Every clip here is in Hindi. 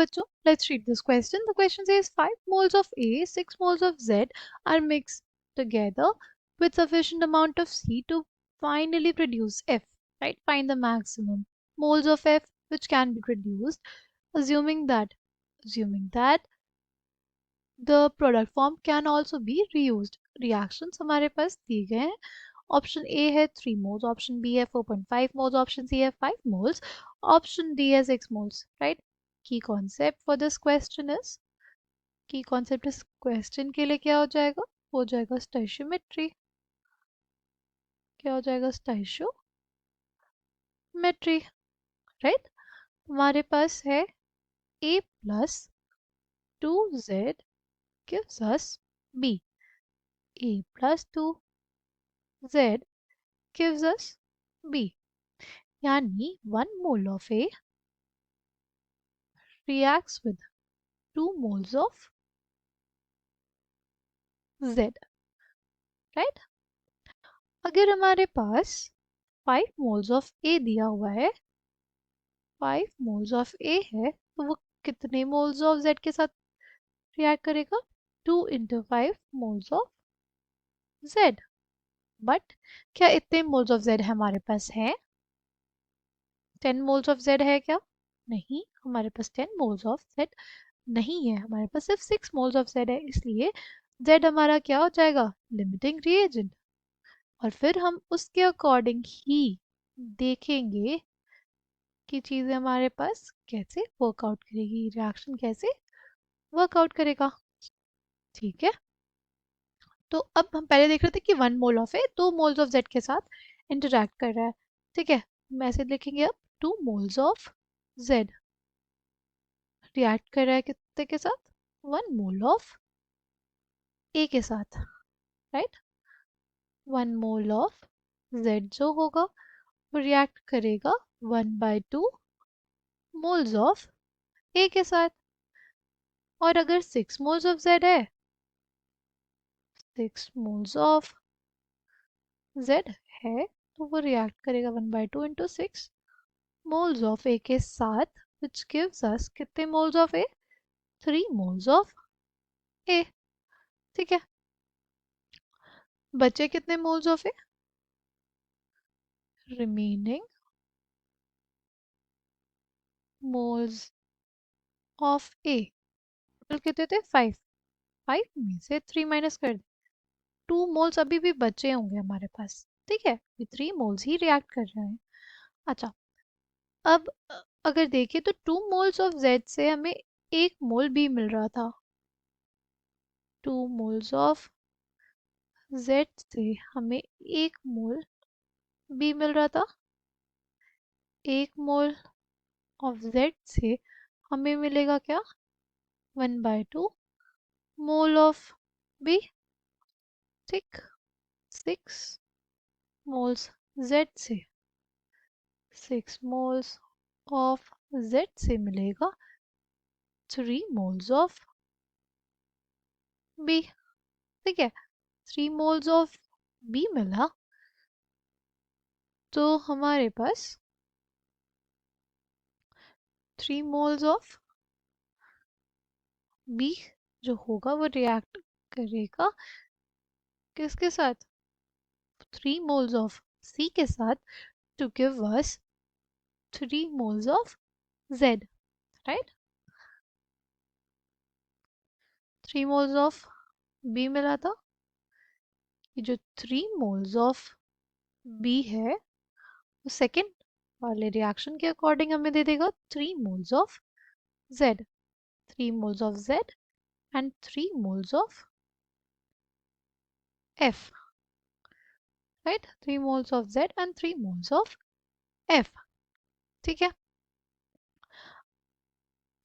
बच्चों, let's read this question. The question says 5 moles of A, 6 moles of Z are mixed together with sufficient amount of C to finally produce F. Right? Find the maximum moles of F which can be produced, assuming that the product form can also be reused. Reactions हमारे पास दिए गए हैं. ऑप्शन ए है 3 moles, ऑप्शन बी है 4.5 moles, ऑप्शन सी है 5 moles, ऑप्शन डी है 6 moles. राइट. की concept for this question is, की कॉन्सेप्ट इस क्वेश्चन के लिए क्या हो जाएगा स्टोइशियोमेट्री. क्या हो जाएगा स्टोइशियोमेट्री. राइट. हमारे पास है a plus 2z gives us b. a plus 2z gives us b. यानी 1 mole of a reacts with 2 moles of z. Right. अगर हमारे पास 5 moles of a दिया हुआ है, 5 moles of a है, तो वो कितने moles of z के साथ रिएक्ट करेगा? 2 into 5 moles of z. But क्या इतने moles of z हमारे पास हैं? 10 moles of z है क्या? नहीं, हमारे पास 10 moles of z नहीं है. हमारे पास सिर्फ 6 moles of z है. इसलिए z हमारा क्या हो जाएगा? Limiting reagent. और फिर हम उसके अकॉर्डिंग ही देखेंगे कि चीज़ें हमारे पास कैसे वर्कआउट करेगी, रिएक्शन कैसे वर्कआउट करेगा. ठीक है. तो अब हम पहले देख रहे थे कि 1 mole of A 2 moles of Z के साथ इंटरैक्ट कर रहा है. ठीक है. मैसेज लिखेंगे अब 2 मोल्स ऑफ जेड रिएक्ट कर रहा है कितने के साथ? 1 मोल ऑफ ए के साथ. राइट. 1 मोल ऑफ जेड जो होगा वो रिएक्ट करेगा 1/2 मोल्स ऑफ ए के साथ. और अगर 6 मोल्स ऑफ जेड है, 6 मोल्स ऑफ जेड है, तो वो रिएक्ट करेगा 1/2 इंटू 6 मोल्स ऑफ ए के साथ, which gives us कितने moles of A? 3 moles of A. ठीक है. बचे कितने moles of A? Remaining moles of A total कितने थे? 5. 5 में से 3 माइनस कर दे, 2 मोल्स अभी भी बचे होंगे हमारे पास. ठीक है. ये 3 मोल्स ही रिएक्ट कर रहे हैं. अच्छा. अब अगर देखें तो 2 मोल्स ऑफ जेड से हमें 1 मोल भी मिल रहा था. 2 मोल्स ऑफ जेड से हमें 1 मोल भी मिल रहा था. 1 मोल ऑफ जेड से हमें मिलेगा क्या? 1/2 मोल ऑफ बी. ठीक. 6 मोल्स जेड से 6 मोल्स ऑफ जेड से मिलेगा 3 मोल्स ऑफ बी. ठीक है. 3 मोल्स ऑफ बी मिला तो हमारे पास 3 मोल्स ऑफ बी जो होगा वो रिएक्ट करेगा किसके साथ? 3 मोल्स ऑफ सी के साथ to give us 3 moles of Z. Right? 3 moles of B मिला था. ये जो 3 moles of B है वो सेकेंड वाले रिएक्शन के अकॉर्डिंग हमें दे देगा 3 moles of Z. 3 moles of Z and 3 moles of F. Right? 3 moles of Z and 3 moles of F. ठीक है.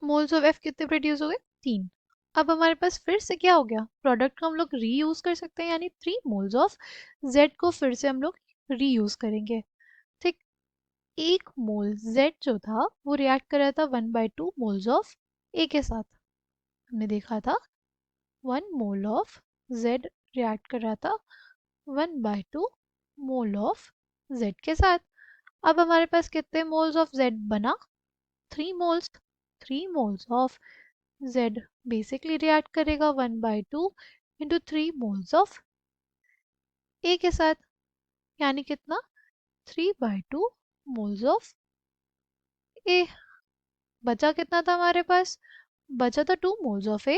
मोल्स ऑफ F कितने प्रोड्यूस हो गए? 3. अब हमारे पास फिर से क्या हो गया? प्रोडक्ट को हम लोग रीयूज कर सकते हैं, यानी 3 मोल्स ऑफ Z को फिर से हम लोग रीयूज करेंगे. ठीक. 1 मोल Z जो था वो रिएक्ट कर रहा था 1/2 मोल्स ऑफ A के साथ. हमने देखा था 1 मोल ऑफ Z रिएक्ट कर रहा था 1/2 मोल ऑफ Z के साथ. अब हमारे पास कितने मोल्स ऑफ Z बना? 3 moles. 3 moles of Z basically react करेगा 1/2 इंटू 3 moles ऑफ A के साथ, यानी कितना 3/2 moles ऑफ A। बचा कितना था हमारे पास, बचा था 2 moles ऑफ A,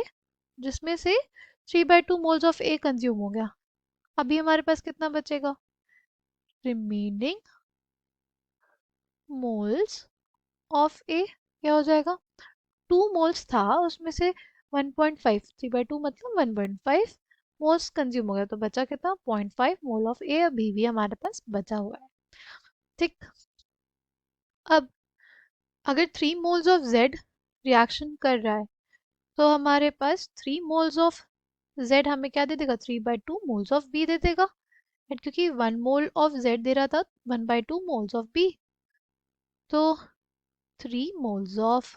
जिसमें से 3/2 moles ऑफ A कंज्यूम हो गया। अभी हमारे पास कितना बचेगा, रिमेनिंग मोल्स ऑफ ए क्या हो जाएगा, 2 moles था उसमें से 1.5, 3/2 मतलब 1.5 मोल्स कंज्यूम हो गया, तो बचा कितना 0.5 मोल ऑफ ए अभी भी हमारे पास बचा हुआ है। ठीक, अब अगर 3 moles ऑफ जेड रिएक्शन कर रहा है तो हमारे पास 3 moles ऑफ जेड हमें क्या दे देगा, 3/2 moles ऑफ बी दे देगा। एंड क्योंकि 1 mole ऑफ जेड दे रहा था 1/2 moles ऑफ बी, तो 3 moles ऑफ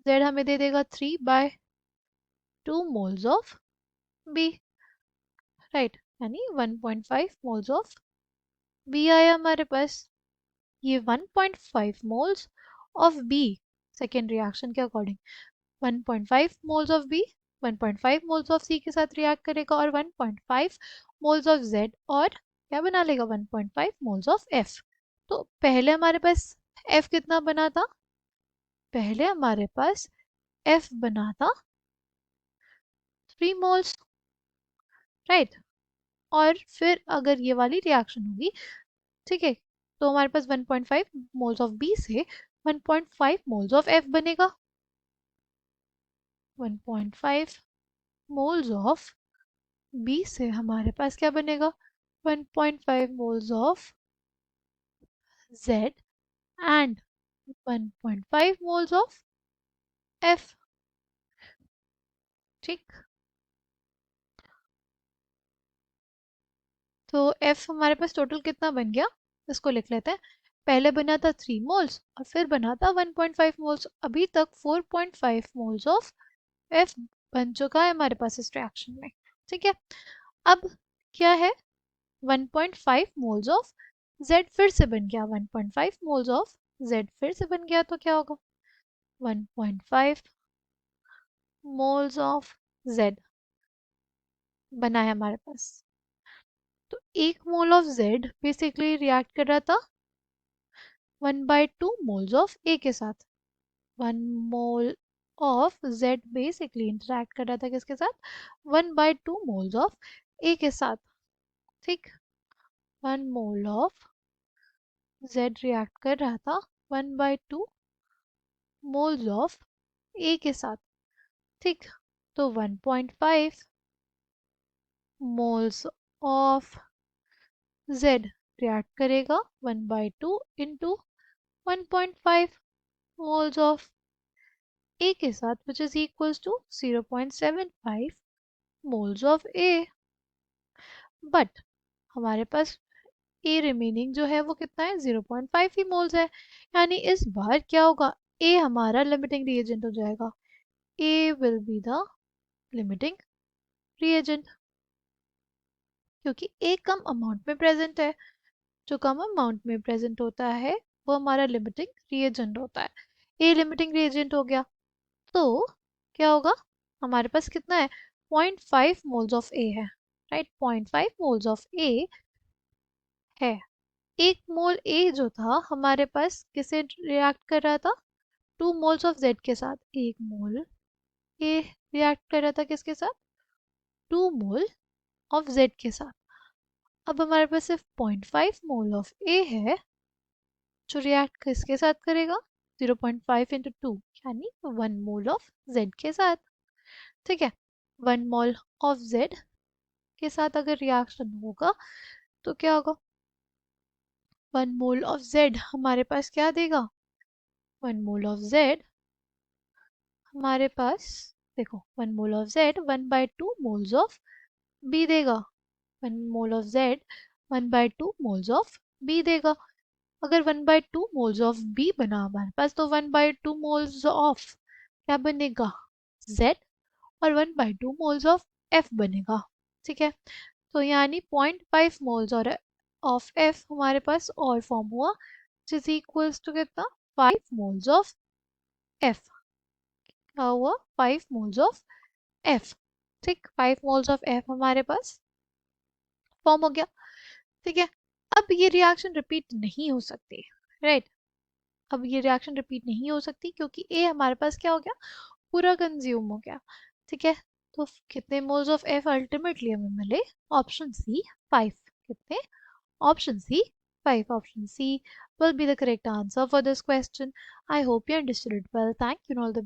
जेड हमें दे देगा 3/2 moles ऑफ बी, राइट, यानी 1.5 moles ऑफ बी आया हमारे पास। ये 1.5 moles of B second reaction के according 1.5 moles of B 1.5 moles of C के साथ रिएक्ट करेगा और 1.5 moles ऑफ जेड और क्या बना लेगा 1.5 moles ऑफ एफ। तो पहले हमारे पास एफ कितना बना था, पहले हमारे पास एफ बना था 3 moles, राइट। और फिर अगर ये वाली रिएक्शन होगी, ठीक है, तो हमारे पास 1.5 मोल्स ऑफ बी से 1.5 मोल्स ऑफ एफ बनेगा। 1.5 मोल्स ऑफ बी से हमारे पास क्या बनेगा, 1.5 moles of Z and 1.5 moles of F. ठीक, तो एफ हमारे पास टोटल कितना बन गया, इसको लिख लेते हैं। पहले बना था 3 मोल्स और फिर बना था 1.5 मोल्स, अभी तक 4.5 मोल्स ऑफ एफ बन चुका है हमारे पास इस रिएक्शन में। ठीक है, अब क्या है, 1.5 मोल्स ऑफ जेड फिर से बन गया, 1.5 मोल्स ऑफ जेड फिर से बन गया, तो क्या होगा 1.5 मोल्स ऑफ जेड बना है हमारे पास। तो 1 mole of Z basically react कर रहा था 1/2 मोल्स ऑफ ए के साथ। 1 mole of Z basically interact कर रहा था किसके साथ, 1/2 मोल्स ऑफ ए के साथ। ठीक, 1 मोल ऑफ जेड रिएक्ट कर रहा था 1/2 मोल्स ऑफ ए के साथ। ठीक, तो 1.5 मोल्स ऑफ जेड रिएक्ट करेगा 1/2 इंटू 1.5 मोल्स ऑफ ए के साथ, which is equals to 0.75 moles of A. But हमारे पास ए रिमेनिंग जो है वो कितना है, 0.5 ही मोल्स है, यानी इस बार क्या होगा, ए हमारा लिमिटिंग रिएजेंट हो जाएगा। A will be the limiting reagent, क्योंकि ए कम अमाउंट में प्रेजेंट है, जो कम अमाउंट में प्रेजेंट होता है वो हमारा लिमिटिंग रिएजेंट होता है। ए लिमिटिंग रिएजेंट हो गया, तो क्या होगा, हमारे पास कितना है 0.5 मोल्स ऑफ ए है, राइट, 0.5 मोल्स ऑफ ए है। 1 मोल ए जो था हमारे पास किसे रिएक्ट कर रहा था, 2 मोल्स ऑफ जेड के साथ। 1 मोल ए रिएक्ट कर रहा था किसके साथ, 2 मोल ऑफ जेड के साथ। अब हमारे पास सिर्फ 0.5 मोल ऑफ ए है जो रिएक्ट किसके साथ करेगा, 0.5 इंटू 2 यानी 1 मोल ऑफ जेड के साथ। ठीक है, 1 मोल ऑफ जेड के साथ अगर रिएक्शन होगा तो क्या होगा, 1 मोल ऑफ जेड हमारे पास क्या देगा, 1 मोल ऑफ जेड हमारे पास, देखो 1 mole of Z 1/2 moles of B देगा। 1 mole of Z 1/2 moles of B देगा। अगर 1/2 मोल्स ऑफ बी बना हमारे पास, तो 1/2 मोल्स ऑफ क्या बनेगा, जेड, और 1/2 मोल्स ऑफ एफ बनेगा। ठीक है, तो यानी 0.5 मोल्स और ऑफ एफ हमारे पास और फॉर्म हुआ, विच इज इक्वल्स टू कितना 5 मोल्स ऑफ एफ, क्या हुआ 5 मोल्स ऑफ एफ। ठीक, 5 मोल्स ऑफ एफ हमारे पास फॉर्म हो गया। ठीक है, अब ये रिएक्शन रिपीट नहीं हो सकती, राइट। अब ये रिएक्शन रिपीट नहीं हो सकती क्योंकि ए हमारे पास क्या हो गया, पूरा कंज्यूम हो गया। ठीक है, तो कितने मोल्स ऑफ एफ अल्टीमेटली हमें मिले, ऑप्शन सी 5। कितने, option C 5, option C will be the correct answer for this question. I hope you understood it well. Thank you and all the